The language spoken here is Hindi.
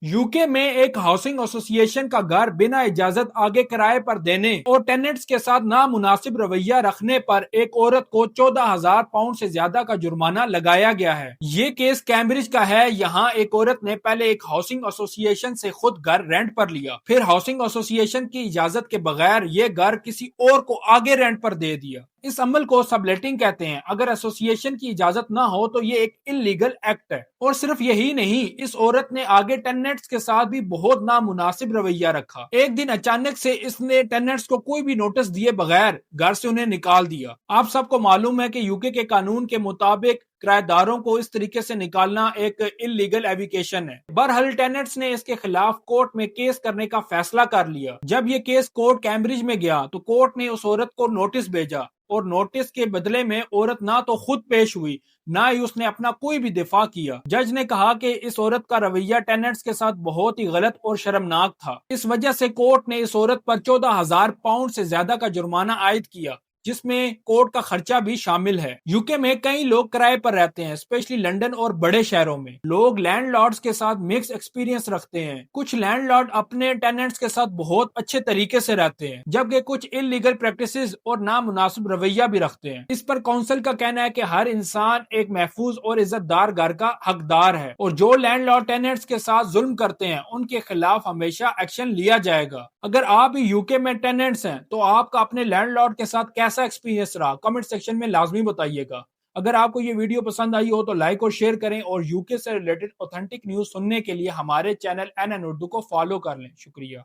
यूके में एक हाउसिंग एसोसिएशन का घर बिना इजाजत आगे किराए पर देने और टेनेंट्स के साथ नामुनासिब रवैया रखने पर एक औरत को 14,000 पाउंड से ज्यादा का जुर्माना लगाया गया है। ये केस कैम्ब्रिज का है। यहाँ एक औरत ने पहले एक हाउसिंग एसोसिएशन से खुद घर रेंट पर लिया, फिर हाउसिंग एसोसिएशन की इजाजत के बगैर ये घर किसी और को आगे रेंट पर दे दिया। इस अमल को सबलेटिंग कहते हैं। अगर एसोसिएशन की इजाजत ना हो तो ये एक इलीगल एक्ट है। और सिर्फ यही नहीं, इस औरत ने आगे टेनेंट्स के साथ भी बहुत नामुनासिब रवैया रखा। एक दिन अचानक से इसने टेनेंट्स को कोई भी नोटिस दिए बगैर घर से उन्हें निकाल दिया। आप सबको मालूम है कि यूके के कानून के मुताबिक किराएदारों को इस तरीके से निकालना एक इलीगल एविकेशन है। बहरहाल टेनेंट्स ने इसके खिलाफ कोर्ट में केस करने का फैसला कर लिया। जब ये केस कोर्ट कैम्ब्रिज में गया तो कोर्ट ने उस औरत को नोटिस भेजा और नोटिस के बदले में औरत ना तो खुद पेश हुई, ना ही उसने अपना कोई भी दिफा किया। जज ने कहा कि इस औरत का रवैया टेनेंट्स के साथ बहुत ही गलत और शर्मनाक था। इस वजह से कोर्ट ने इस औरत पर 14,000 पाउंड से ज्यादा का जुर्माना आयद किया, जिसमें कोर्ट का खर्चा भी शामिल है। यूके में कई लोग किराए पर रहते हैं, स्पेशली लंदन और बड़े शहरों में। लोग लैंडलॉर्ड्स के साथ मिक्स एक्सपीरियंस रखते हैं। कुछ लैंडलॉर्ड अपने टेनेंट्स के साथ बहुत अच्छे तरीके से रहते हैं, जबकि कुछ इलीगल प्रैक्टिसेस और नामुनासिब रवैया भी रखते हैं। इस पर काउंसिल का कहना है कि हर इंसान एक महफूज और इज्जतदार घर का हकदार है और जो लैंडलॉर्ड टेनेंट्स के साथ जुल्म करते हैं उनके खिलाफ हमेशा एक्शन लिया जाएगा। अगर आप भी यूके में टेनेंट्स हैं तो आपका अपने लैंडलॉर्ड के साथ कैसा एक्सपीरियंस रहा, कमेंट सेक्शन में लाजमी बताइएगा। अगर आपको ये वीडियो पसंद आई हो तो लाइक और शेयर करें और यूके से रिलेटेड ऑथेंटिक न्यूज सुनने के लिए हमारे चैनल एन उर्दू को फॉलो कर लें। शुक्रिया।